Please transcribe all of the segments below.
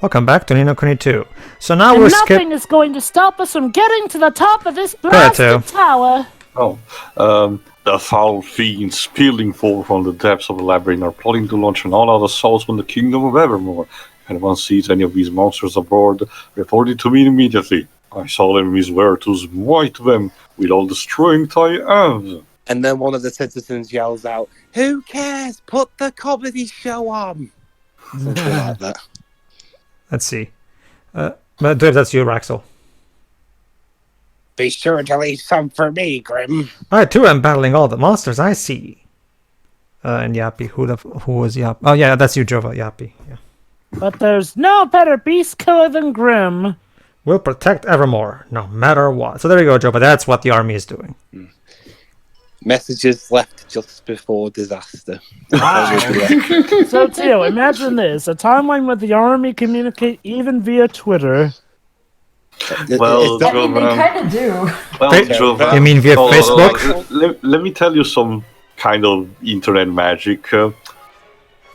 Welcome back to Nino Kuni 2. So now And we're nothing is going to stop us from getting to the top of this Pedro. blasted tower. The foul fiends spilling forth from the depths of the labyrinth are plotting to launch an all-out assault on the kingdom of Evermore. If anyone sees any of these monsters aboard, report it to me immediately. I solemnly swear to smite them with all the strength I have. And then one of the citizens yells out, "Who cares? Put the comedy show on!" Something like that. Let's see. But Dave, that's you, Raxel. Be sure to leave some for me, Grim. I too am battling all the monsters I see. And Yappy, who was Yappy? Oh yeah, that's you, Jova, Yappy. Yeah. But there's no better beast killer than Grim. We'll protect Evermore, no matter what. So there you go, Jova. That's what the army is doing. Messages left just before disaster. Wow. So, Tio, imagine this. A timeline where the army communicate even via Twitter. Well, I mean, they kind of do. Well, You mean via Facebook? Let me tell you some kind of internet magic.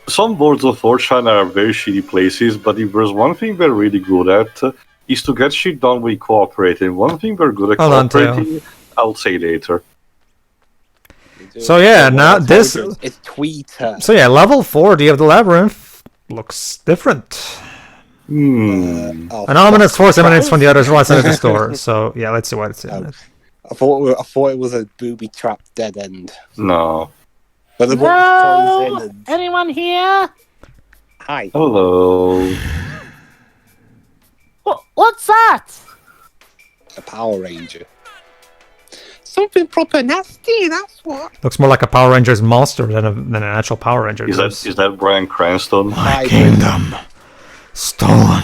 Some boards of Fortune are very shitty places, but if there's one thing they're really good at, is to get shit done with cooperating. One thing they're good at cooperating, I'll say later. So yeah, now this... It's Twitter. So yeah, level 40 of the labyrinth looks different. An ominous force emanates from the other right side of the store. So yeah, let's see what it's in. I thought it was a booby-trapped dead end. No. But the No! Anyone here? Hi. Hello. What's that? A Power Ranger. Something proper nasty, that's what. Looks more like a Power Rangers monster than an actual Power Ranger. Is that Bryan Cranston? My kingdom stolen.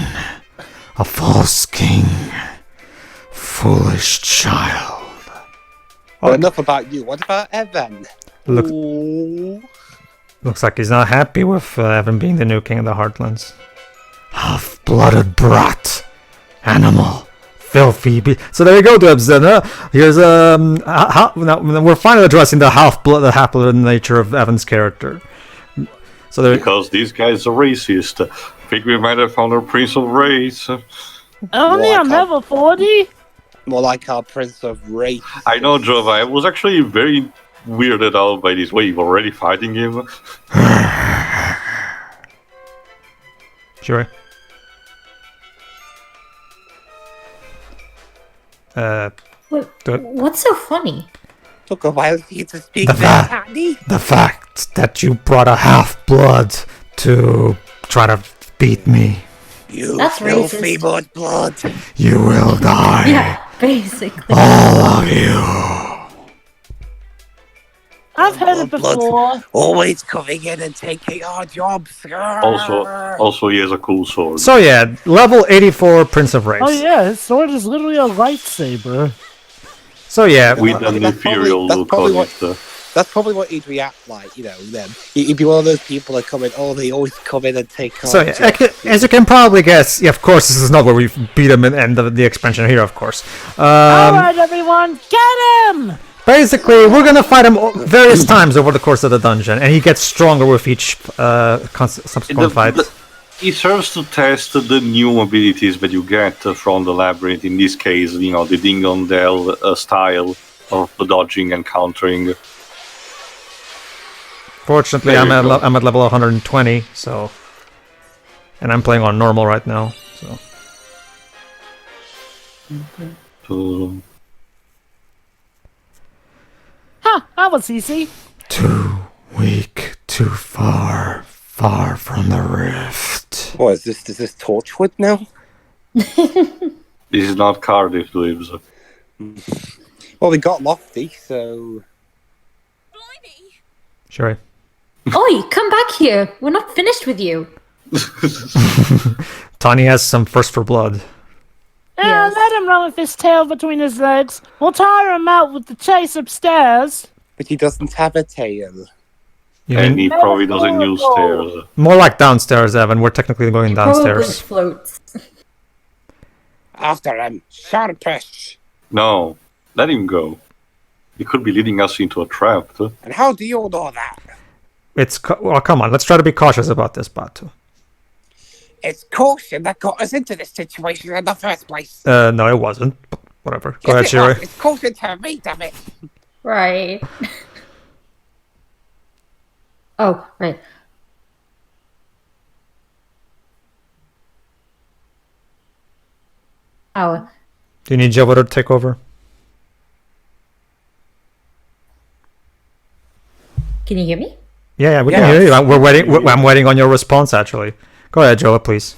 A false king. Foolish child. Well, enough about you. What about Evan? Looks like he's not happy with Evan being the new king of the Heartlands. Half-blooded brat. Animal. Filthy so there you go, Dubs. Here's now we're finally addressing the half-blooded nature of Evan's character. So because these guys are racist. I think we might have found our Prince of Race. Only on level 40? More like our Prince of Race. I know, Jova. I was actually very weirded out by this. Wait, you're already fighting him? Sure. What's so funny? Took a while for you to speak that, the fact that you brought a half-blood to try to beat me. That's filthy racist. blood. You will die. Yeah, basically. All of you. I've heard it before. Always coming in and taking our jobs. Also, he has a cool sword. So yeah, level 84 Prince of Race. Oh yeah, his sword is literally a lightsaber. So yeah, with an ethereal look on it. That's probably what he'd react like, you know, then. He'd be one of those people that come in, they always come in and take So yeah, as you can probably guess, yeah, of course, this is not where we beat him in the expansion here, of course. Alright, everyone, get him! Basically, we're gonna fight him various times over the course of the dungeon, and he gets stronger with each subsequent fight. He serves to test the new abilities that you get from the labyrinth. In this case, the Ding Dong Dell style of dodging and countering. Fortunately, I'm at level 120, so, and I'm playing on normal right now, so. That was easy. Too weak, too far from the rift. What is this? Is this Torchwood now? This is not Cardiff, Dweebs. Well, we got Lofty, so. Blimey. Sure. Oi, come back here. We're not finished with you. Tawny has some thirst for blood. Yeah, let him run with his tail between his legs. We'll tire him out with the chase upstairs. But he doesn't have a tail. And he probably doesn't use stairs. More like downstairs, Evan. We're technically going downstairs. Probably floats. After him, sharpish. No, let him go. He could be leading us into a trap. And how do you know that? Well, come on. Let's try to be cautious about this, Batu. It's caution that got us into this situation in the first place. No, it wasn't. But whatever. Go ahead, Yes, it was. Shiri. It's caution to me, damn it. Right. Oh, right. Oh, Do you need Java to take over? can you hear me? Yeah, we Yeah. can hear you. We're waiting. I'm waiting on your response. Actually, go ahead, Joa, please.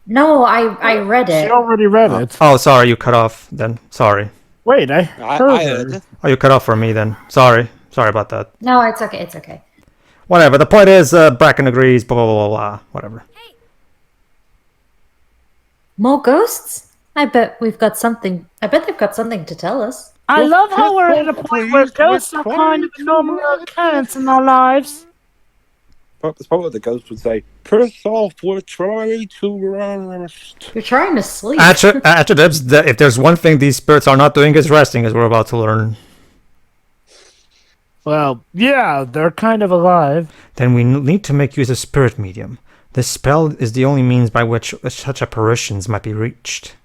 No, I read She it. already read it. Oh, sorry, you cut off. Then sorry. Wait, I I heard heard her. it. Oh, you cut off for me. Then sorry. Sorry about that. No, it's okay. It's okay. Whatever. The point is, Bracken agrees. Blah blah blah blah. Whatever. More ghosts? I bet they've got something to tell us. I love how we're at a Please, point where ghosts are we're kind of a trying normal to- occurrence in our lives. That's probably what the ghost would say. Piss off, we're trying to rest. You're trying to sleep. Actually, if there's one thing these spirits are not doing is resting, as we're about to learn. Well, yeah, they're kind of alive. Then we need to make use of spirit medium. This spell is the only means by which such apparitions might be reached.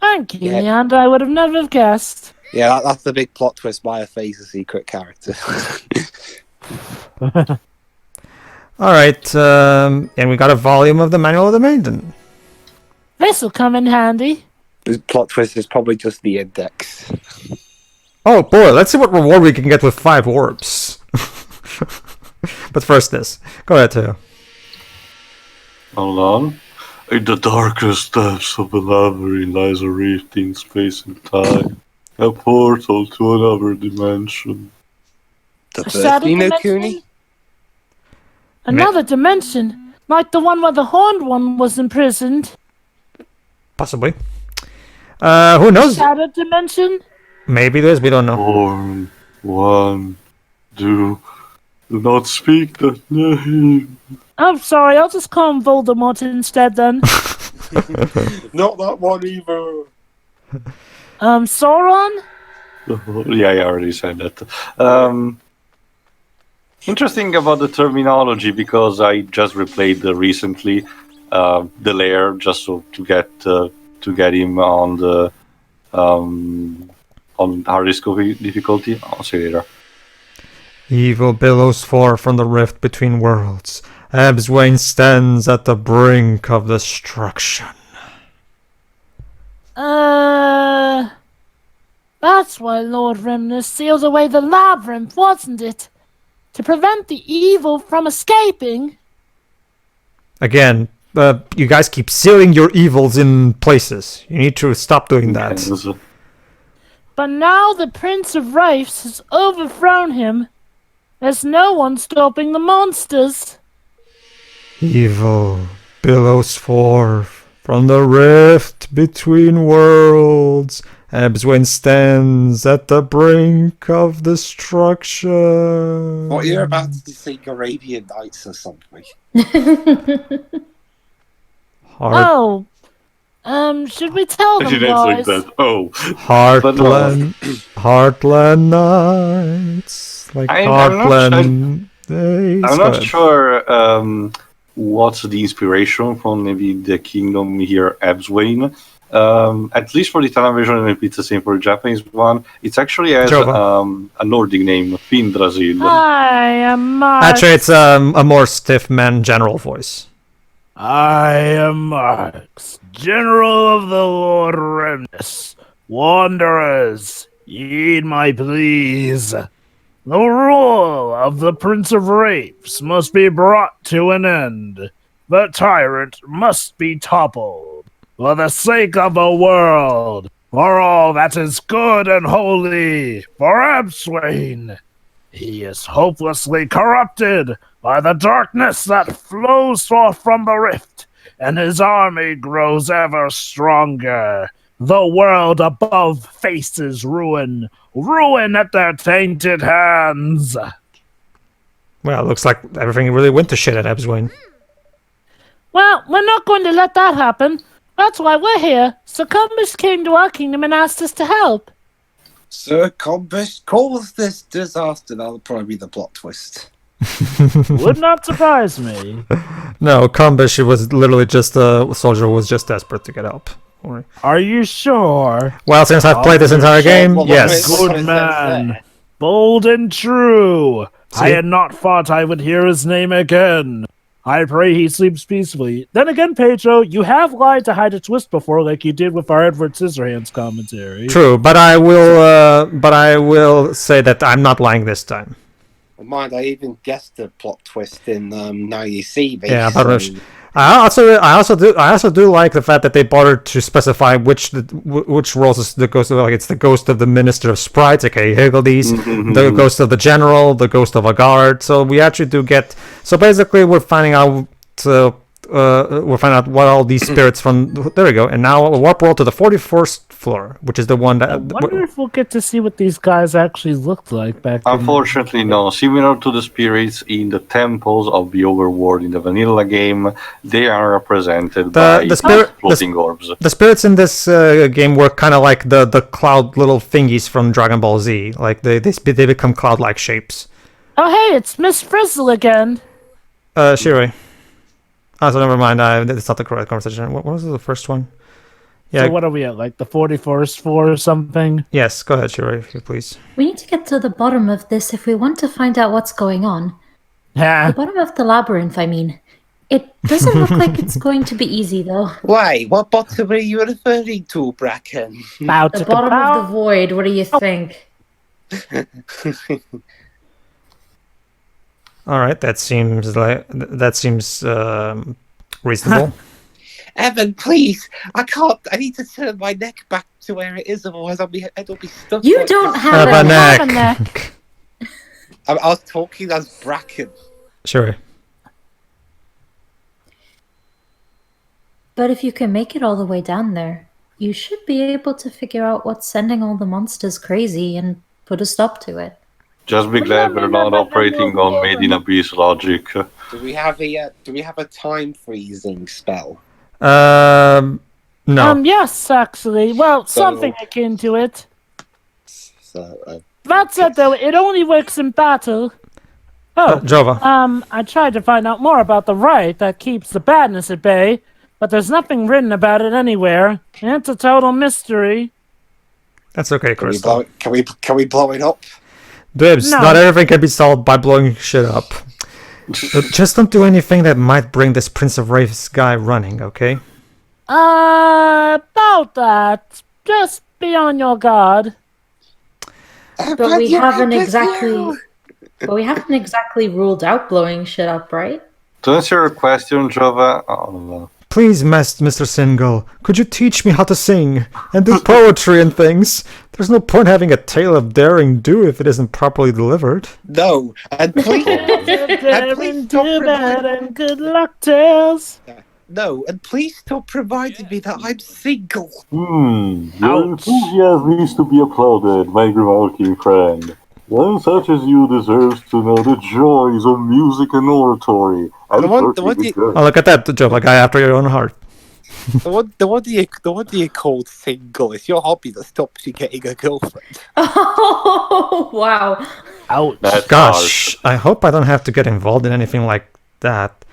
Thank you, Yeah. and I would have never guessed. Yeah, that's the big plot twist. Maya Faye's a secret character. All right, and we got a volume of the Manual of the Maiden. This'll come in handy. The plot twist is probably just the index. Oh boy, let's see what reward we can get with 5 orbs. But first this. Go ahead, Teo. Hold on. In the darkest depths of the labyrinth lies a rift in space and time. A portal to another dimension. The A shadow Kuni? dimension? Another dimension, like the one where the horned one was imprisoned. Possibly. Who knows? Shadow dimension? Maybe there's, we don't know. Born, one, do not speak that name. I'm sorry, I'll just call him Voldemort instead then. Not that one either. Sauron? Yeah, I already said that. Interesting about the terminology, because I just replayed recently the lair just so to get him on the on hardest difficulty. I'll say later. Evil billows forth from the rift between worlds. Ebswain stands at the brink of destruction. That's why Lord Remnant sealed away the labyrinth, wasn't it? To prevent the evil from escaping? Again, you guys keep sealing your evils in places. You need to stop doing that. Yes. But now the Prince of Rifes has overthrown him. There's no one stopping the monsters. Evil billows forth from the rift between worlds. Ebswain stands at the brink of destruction. What, you're about to sing Arabian Nights or something? Heart, Should we tell them, She didn't like guys? that. Oh, Heartland Nights. Like I'm Heartland days. I'm Go not ahead. sure what's the inspiration from maybe the kingdom here, Ebswain. At least for the Italian version, maybe it's the same for the Japanese one. It actually has Jova. a Nordic name, Findrasil. I am Mark. Actually, it's a more stiff man general voice. I am Marx, General of the Lord Remnus. Wanderers, heed my pleas. The rule of the Prince of Rapes must be brought to an end. The tyrant must be toppled. For the sake of the world, for all that is good and holy, for Ebswain. He is hopelessly corrupted by the darkness that flows forth from the rift, and his army grows ever stronger. The world above faces ruin, ruin at their tainted hands. Well, it looks like everything really went to shit at Ebswain. Well, we're not going to let that happen. That's why we're here. Sir Cumbus came to our kingdom and asked us to help. Sir Combish caused this disaster. That'll probably be the plot twist. Would not surprise me. No, Kambish was literally just a soldier who was just desperate to get help. Are you sure? Well, since I've played this entire game, Well, yes. Good man. Bold and true. I had not thought I would hear his name again. I pray he sleeps peacefully. Then again, Pedro, you have lied to hide a twist before, like you did with our Edward Scissorhands commentary. True, but I will say that I'm not lying this time. Well, mind, I even guessed the plot twist in Now You See Me. Yeah, so- but I also do like the fact that they bothered to specify which roles is the ghost of. Like, it's the ghost of the Minister of Sprites, aka Higgledies, the ghost of the General, the ghost of a guard. So we actually do get. So basically, we're finding out. We'll find out what all these spirits from. There we go. And now a warp roll to the 41st floor, which is the one that. I wonder if we'll get to see what these guys actually looked like back then. Unfortunately, no. Similar to the spirits in the temples of the overworld in the vanilla game, they are represented by floating orbs. The spirits in this game were kind of like the cloud little thingies from Dragon Ball Z. Like they become cloud-like shapes. Oh, hey, it's Miss Frizzle again. Shiroi. Oh, so never mind. It's not the correct conversation. What was the first one? Yeah. So what are we at, like the 41st floor or something? Yes, go ahead, Shiroi, if you please. We need to get to the bottom of this if we want to find out what's going on. The bottom of the labyrinth, I mean. It doesn't look like it's going to be easy, though. Why? What bottom are you referring to, Bracken? The bottom of the void, what do you think? All right, that seems reasonable. Evan, please! I can't. I need to turn my neck back to where it is, otherwise I'll head will be stuck. You like don't this. have a neck. neck. I was talking as Bracken. Sure. But if you can make it all the way down there, you should be able to figure out what's sending all the monsters crazy and put a stop to it. Just be glad we're not operating on Made in Abyss logic. Do we have a time freezing spell? No. Yes, actually. Well, something akin to it. So, That said, though, it only works in battle. Jova. I tried to find out more about the rite that keeps the badness at bay, but there's nothing written about it anywhere. It's a total mystery. That's okay, Crystal. Can we blow it up? Dibs, No. not everything can be solved by blowing shit up. Just don't do anything that might bring this Prince of Wraiths guy running, okay? About that. Just be on your guard. But we haven't exactly ruled out blowing shit up, right? To answer your question, Jova, oh, Please, Mr. Single, could you teach me how to sing and do poetry and things? There's no point having a tale of daring do if it isn't properly delivered. No, and please, Daring do bad and good luck tales. no, and please stop reminding me that I'm single. your enthusiasm needs to be applauded, my remarking friend. One such as you deserves to know the joys of music and oratory. And The one Oh, look at that, Jova, guy after your own heart. the one you called single is your hobby that stops you getting a girlfriend. Oh, wow. Ouch. That's Gosh, I hope I don't have to get involved in anything like that.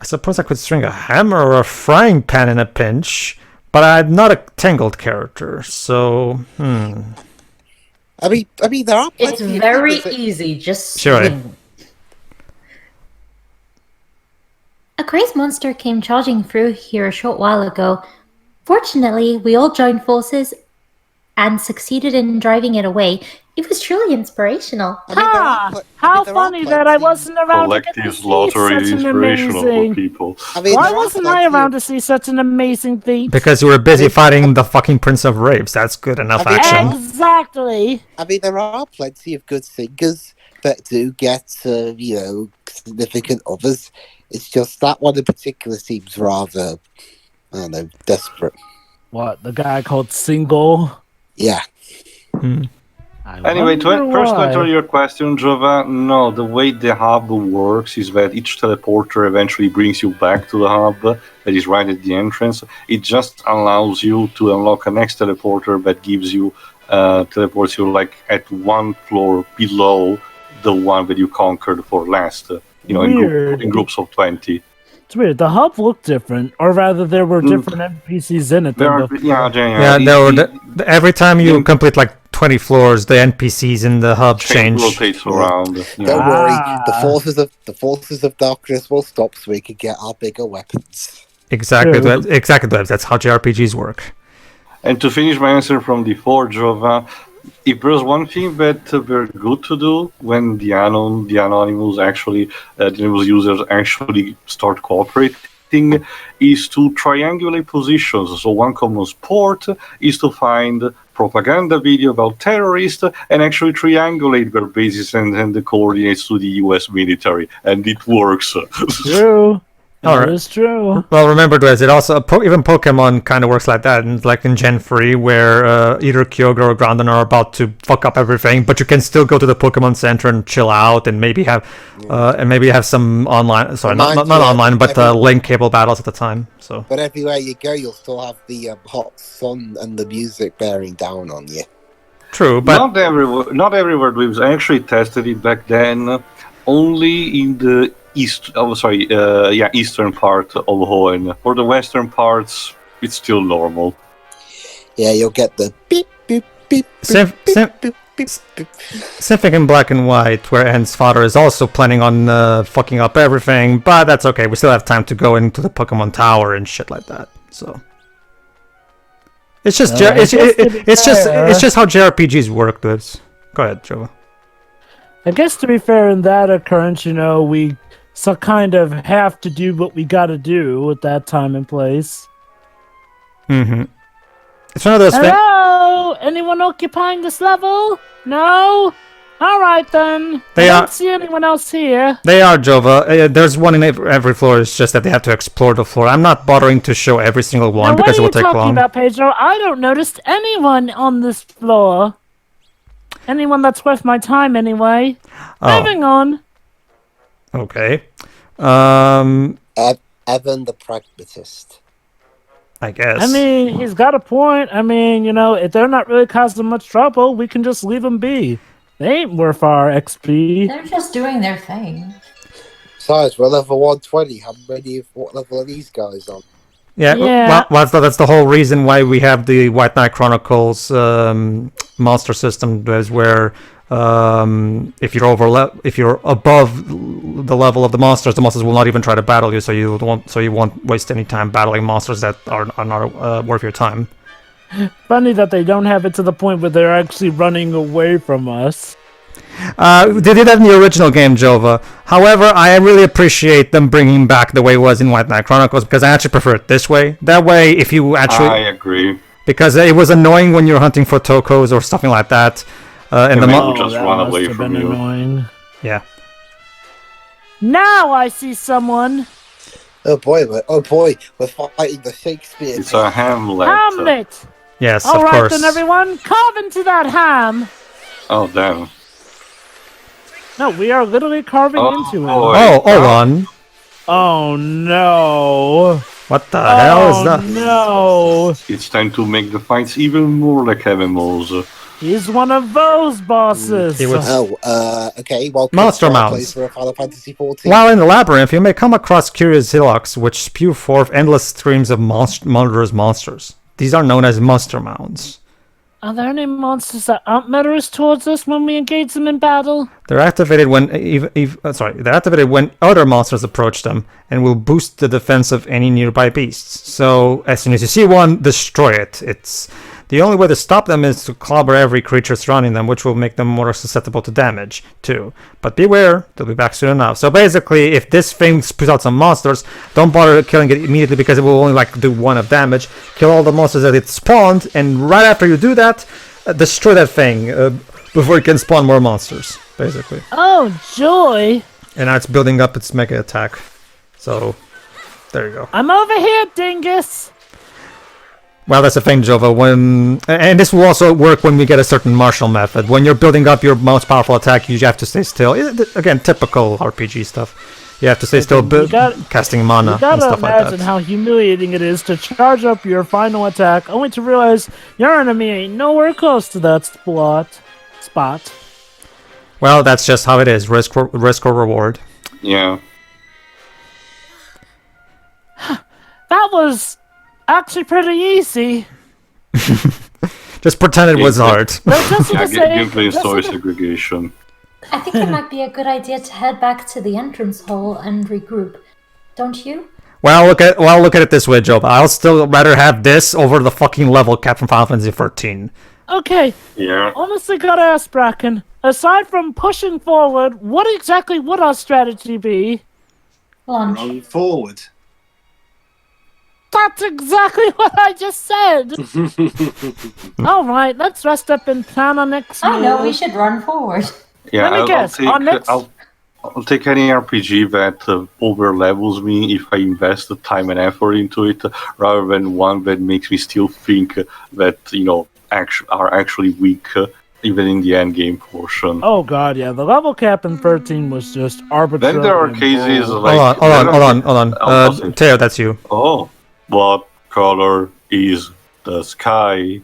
I suppose I could string a hammer or a frying pan in a pinch, but I'm not a Tangled character, so, I mean, there are plenty It's of very things that- easy, just Sure. swing. A crazed monster came charging through here a short while ago. Fortunately, we all joined forces and succeeded in driving it away. It was truly inspirational. I mean, there are pl- I How mean, there are funny that I plenty- wasn't around to get to collective see slaughter is such an inspirational for amazing... people. I mean, Why there are wasn't I plenty around of- to see such an amazing feat? because you were busy fighting the fucking Prince of Wraiths. That's good enough I mean, action. Exactly. I mean, there are plenty of good singers that do get, significant others. It's just that one in particular seems rather, I don't know, desperate. What, the guy called Single? Yeah. Anyway, first to answer your question, Jova, no, the way the hub works is that each teleporter eventually brings you back to the hub that is right at the entrance. It just allows you to unlock a next teleporter that gives you, teleports you like at one floor below the one that you conquered for last. Weird. In groups of 20. It's weird. The hub looked different, or rather, there were different NPCs in it. Every time you complete like 20 floors, the NPCs in the hub change. Rotates around. Don't worry, the forces of darkness will stop so we can get our bigger weapons. Exactly, that's how JRPGs work. And to finish my answer from the Forge of, if there's one thing that we're good to do when the anonymous the anonymous users actually start cooperating, is to triangulate positions. So one common sport is to find propaganda video about terrorists and actually triangulate their bases and the coordinates to the US military, and it works. True. That Alright. is true. Well, remember, Dwez, it also even Pokemon kind of works like that, and like in Gen 3, where either Kyogre or Groudon are about to fuck up everything, but you can still go to the Pokemon Center and chill out, and maybe have some online. Sorry, not online, but link cable battles at the time. So. But everywhere you go, you'll still have the hot sun and the music bearing down on you. True, but not everywhere. We've actually tested it back then. Only in the eastern part of Hoenn. For the western parts, it's still normal. Yeah, you'll get the beep beep beep. Same thing in Black and White, where Anne's father is also planning on fucking up everything, but that's okay. We still have time to go into the Pokemon Tower and shit like that. So it's just it's just how JRPGs work. Go ahead, Jova. I guess to be fair, in that occurrence, we kind of have to do what we got to do at that time and place. Mm-hmm. It's one of those things. Hello? Anyone occupying this level? No? Alright then. I don't see anyone else here. They are, Jova. There's one in every floor. It's just that they have to explore the floor. I'm not bothering to show every single one because it will take long. What are you talking about, Pedro? I don't notice anyone on this floor. Anyone that's worth my time, anyway. Moving on. Okay. Evan the Pragmatist. I guess. I mean, he's got a point. I mean, if they're not really causing much trouble, we can just leave them be. They ain't worth our XP. They're just doing their thing. Besides, we're level 120. What level are these guys on? Yeah. Well, that's the whole reason why we have the White Knight Chronicles monster system, is where if you're above the level of the monsters will not even try to battle you, so you won't waste any time battling monsters that are not worth your time. Funny that they don't have it to the point where they're actually running away from us. They did that in the original game, Jova. However, I really appreciate them bringing back the way it was in White Knight Chronicles, because I actually prefer it this way. That way, if you actually... I agree. Because it was annoying when you're hunting for Tokos or something like that. And just run away from you. Annoying. Yeah. Now I see someone. Oh boy, we're fighting the Shakespeare. It's a Hamlet. Hamlet! Yes, All of right, course. then, everyone, carve into that ham. Oh, damn. No, we are literally carving into it. Oh, hold on. Oh, no. What the hell is that? No. It's time to make the fights even more like MMOs. He's one of those bosses. Okay. Well, Monster Mounds. For Final Fantasy 14. While in the labyrinth, you may come across curious hillocks which spew forth endless streams of murderous monsters. These are known as Monster Mounds. Are there any monsters that aren't murderous towards us when we engage them in battle? They're activated when other monsters approach them, and will boost the defense of any nearby beasts. So as soon as you see one, destroy it. The only way to stop them is to clobber every creature surrounding them, which will make them more susceptible to damage, too. But beware, they'll be back soon enough. So basically, if this thing spews out some monsters, don't bother killing it immediately because it will only do 1 of damage. Kill all the monsters that it spawned, and right after you do that, destroy that thing before it can spawn more monsters, basically. Oh, joy! And now it's building up its mega attack. So, there you go. I'm over here, dingus! Well, that's the thing, Jova. And this will also work when we get a certain martial method. When you're building up your most powerful attack, you have to stay still. Again, typical RPG stuff. You have to stay still, casting mana and stuff like that. You gotta imagine how humiliating it is to charge up your final attack, only to realize your enemy ain't nowhere close to that spot. Well, that's just how it is. Risk or reward. Yeah. That was actually pretty easy. Just pretend it was hard. Gameplay and story segregation. I think it might be a good idea to head back to the entrance hall and regroup. Don't you? Well, look at it this way, Job. I'll still rather have this over the fucking level cap from Final Fantasy 13. Okay. Yeah. Honestly, gotta ask Bracken. Aside from pushing forward, what exactly would our strategy be? Launch. Going forward. That's exactly what I just said. All right, let's rest up and plan our next move. I know we should run forward. Yeah, Let me guess, I'll take any RPG that over levels me if I invest the time and effort into it, rather than one that makes me still think that are actually weak, even in the end game portion. Oh god, yeah, the level cap in 13 was just arbitrary. Then there are cases like Hold on. Teo, that's you. Oh, what color is the sky?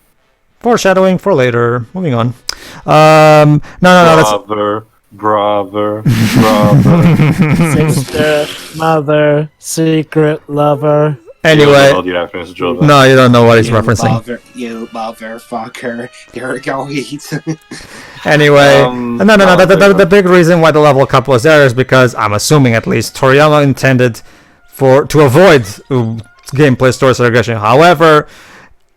Foreshadowing for later. Moving on. No. That's Brother. Sister, mother, secret lover. anyway. No, you don't know what he's referencing. You motherfucker. You're going. Anyway, no. The big reason why the level cap was there is because I'm assuming at least Toriyama intended to avoid gameplay story segregation. However,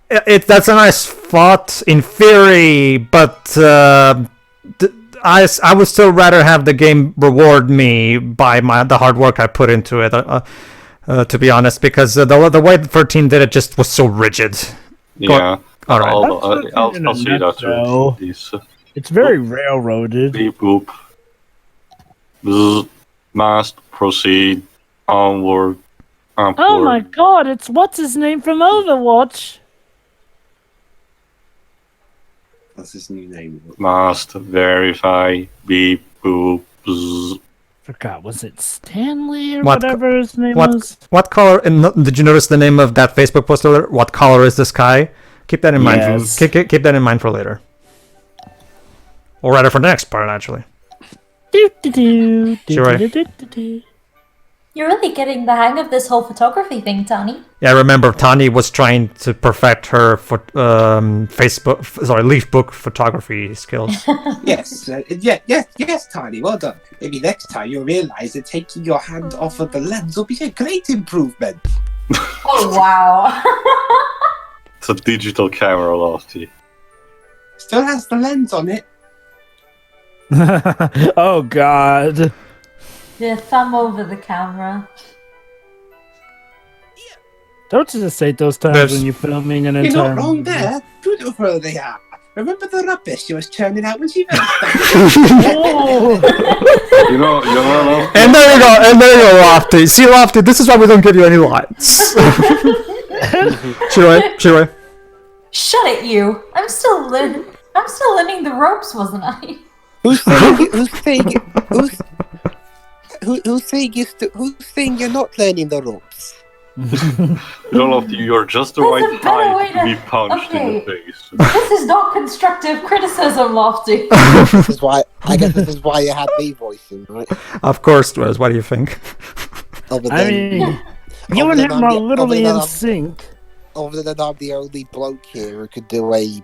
that's a nice thought in theory, but I would still rather have the game reward me by the hard work I put into it. To be honest, because the way 13 did it just was so rigid. Yeah. All right. I'll see that too. It's very railroaded. Beep boop. Bzz. Must proceed onward. Upward. Oh my god, it's what's his name from Overwatch. That's his new name. Must verify. Beep boop. Bzz. Forgot, was it Stanley or whatever his name was? What color? Did you notice the name of that Facebook post earlier? What color is the sky? Keep that in mind. Keep that in mind for later, or rather for the next part, actually. You're really getting the hang of this whole photography thing, Tani. Yeah, I remember Tani was trying to perfect her leaf book photography skills. Yes, Tiny, well done. Maybe next time you'll realize that taking your hand off of the lens will be a great improvement. Oh, wow. It's a digital camera, Lofty. Still has the lens on it. Oh, God. The thumb over the camera. Don't you just say those times when you're filming an entire You're not wrong there. Beautiful they are. Remember the rubbish she was churning out when she first And there you go, Lofty. See, Lofty, this is why we don't give you any lines. Shiroi. Shut it, you. I'm still learning the ropes, wasn't I? Who's saying you're not learning the ropes? Lofty, you're just the right height to be punched in the face. This is not constructive criticism, Lofty. This is why you had me voicing, right? Of course, Dwez. What do you think? You and him are literally in sync. Other than I'm the only bloke here who could do a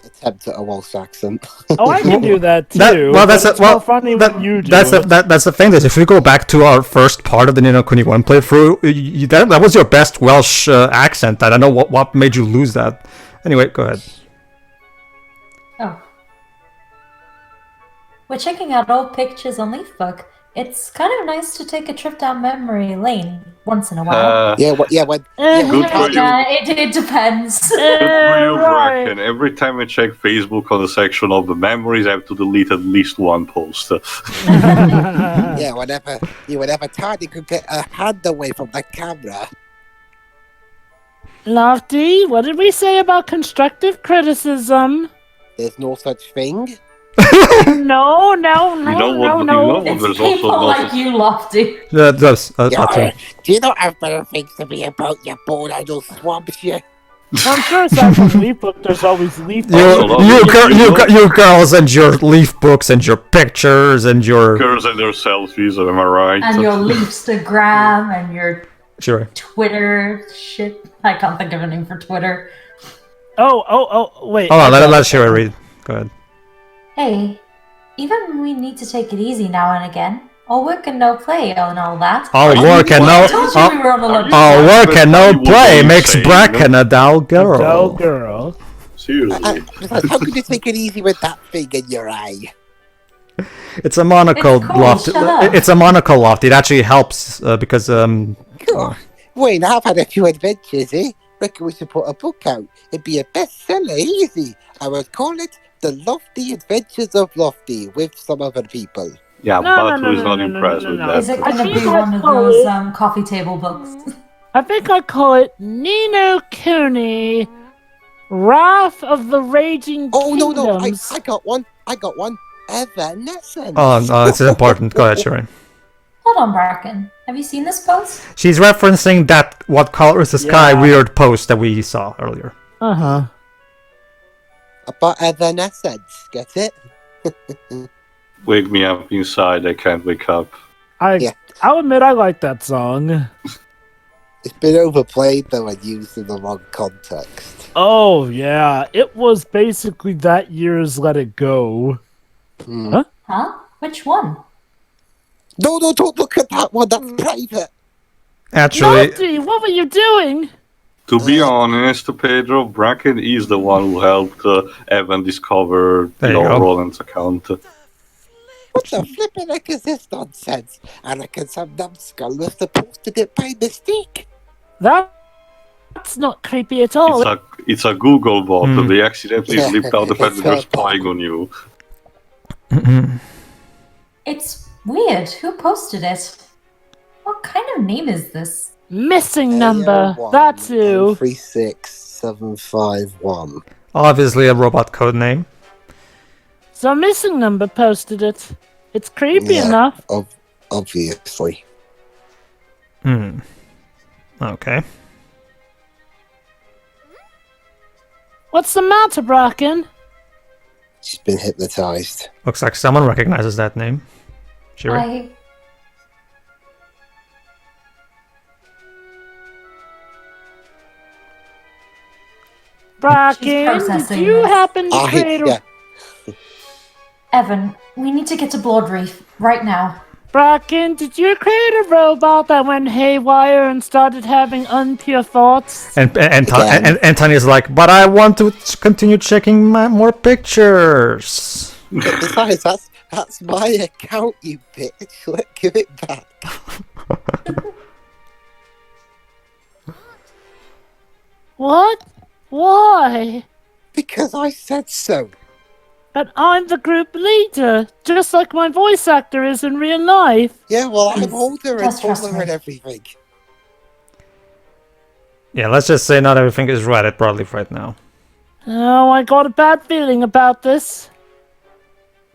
attempt at a Welsh accent. Oh, I can do that too. That's the thing. Is if we go back to our first part of the Ni no Kuni 1 playthrough, that was your best Welsh accent. I don't know what made you lose that. Anyway, go ahead. Oh. We're checking out old pictures on Leafbook. It's kind of nice to take a trip down memory lane once in a while. Good for you. It depends. Good for you, Bracken. Every time I check Facebook on the section of the memories, I have to delete at least one post. Yeah, whenever Tiny could get a hand away from the camera. Lofty, what did we say about constructive criticism? There's no such thing. No. It's people like you, Lofty. Do you not have better things to be about, you bold idle swamps, you? I'm sure aside from Leaf Book, there's always Leaf You, Book. you girls and your leaf books and your pictures and your... Girls and their selfies, am I right? And your Leafstagram and your Sure. Twitter shit. I can't think of a name for Twitter. Wait. Hold on, let Shira read. Go ahead. Hey, even we need to take it easy now and again. All work and no play and all that. All work and I no... told you we were on a lunch. All work and no play makes saying, Bracken a dull girl. Dull girl. Seriously. How could you take it easy with that thing in your eye? It's a monocle It's cool, loft. shut up. It's a monocle loft. It actually helps because Wayne, I've had a few adventures, eh? Reckon we should put a book out. It'd be a bestseller, easy. I would call it The Lofty Adventures of Lofty with some other people. Yeah, No, Batu is no, not no, no, impressed no, with no. that. Is it I going to think be I'd one of call those it- coffee table books? I think I call it Nino Kuni, Wrath of the Raging Oh, no, Kingdoms. I got one. Evanescence. oh no, it's important. Go ahead, Shira. Hold on, Bracken. Have you seen this post? She's referencing that "What color is the sky?" Yeah. weird post that we saw earlier. Uh-huh. About Evanescence, get it? Wake me up inside, I can't wake up. Yeah. I'll admit I like that song. It's been overplayed, though, and used in the wrong context. Oh, yeah. It was basically that year's Let It Go. Hmm. Huh? Which one? No, don't look at that one. That's private. Actually, Naughty, what were you doing? To be honest, Pedro, Bracken is the one who helped Evan discover There you go. Roland's account. What the flippin' heck is this nonsense? I reckon some numbskull must have posted it by mistake. That's not creepy at all. It's a Google bot. Hmm. They accidentally Yeah. slipped out the fact that they're spying on you. It's weird. Who posted it? What kind of name is this? Missing number. That's who. 36751. obviously a robot code name. So Missing Number posted it. It's creepy Yeah. enough. Obviously. Okay. What's the matter, Bracken? She's been hypnotized. Looks like someone recognizes that name. Shira. I... Bracken, did processing you this. happen to create a... Yeah. Evan, we need to get to Bloodreef right now. Bracken, did you create a robot that went haywire and started having impure thoughts? And Again. Tony's like, but I want to continue checking more pictures. Besides, that's my account, you bitch. Give it back. What? Why? Because I said so. But I'm the group leader, just like my voice actor is in real life. Yeah, well, I'm Please, older and just trust taller me. and everything. Yeah, let's just say not everything is right at Broadleaf right now. Oh, I got a bad feeling about this.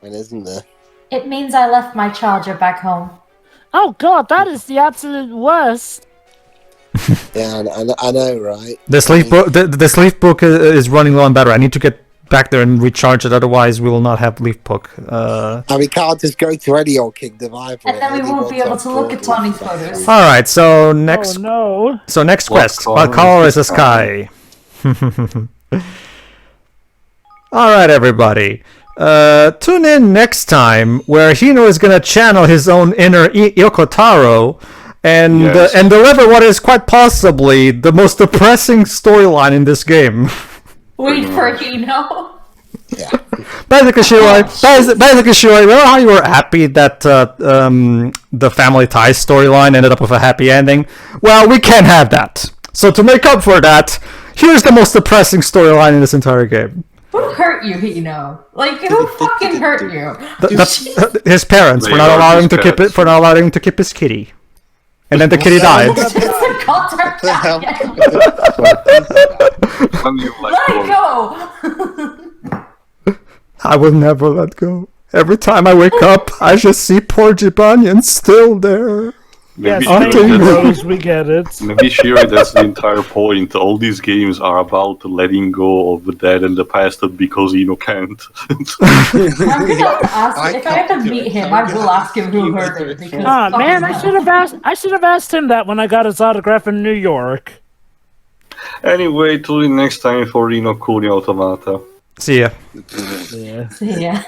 And isn't there? It means I left my charger back home. Oh god, that is the absolute worst. Yeah, I know, right? The sleep book. The sleep book is running low on battery. I need to get back there and recharge it. Otherwise, we will not have leaf book. And we can't just go to any old kingdom either. And then we Only won't be ones able on to look at board. Tony's photos. All right. So Oh next. no. So next What quest. color What color is is the the sky? All right, everybody. Tune in next time where Hino is gonna channel his own inner Yokotaro and Yes. and deliver what is quite possibly the most depressing storyline in this game. Wait for Hino. Yeah. Basically, Shiroi, remember how you were happy that the family ties storyline ended up with a happy ending? Well, we can't have that. So to make up for that, here's the most depressing storyline in this entire game. Who hurt you, Hino? Like, who fucking hurt you? His parents for They not are allowing his to keep it parents. for not allowing him to keep his kitty, and then the kitty died. It's a contact The hell? When you let Let go. go! I will never let go. Every time I wake up, I just see poor Jibanyan still there. Yes, Maybe, thank Until you, you- Rose. We get it. maybe sure that's the entire point. All these games are about letting go of the dead and the past because can't. I'm gonna ask I if I ever can't do meet it, him. so I I'm will gonna ask him ask who you heard whether it it's because Ah, man, fucking I should have asked. I should have asked him that when I got his autograph in New York. Anyway, till the next time for Kuni Automata. See ya. Yeah. hell. Yeah.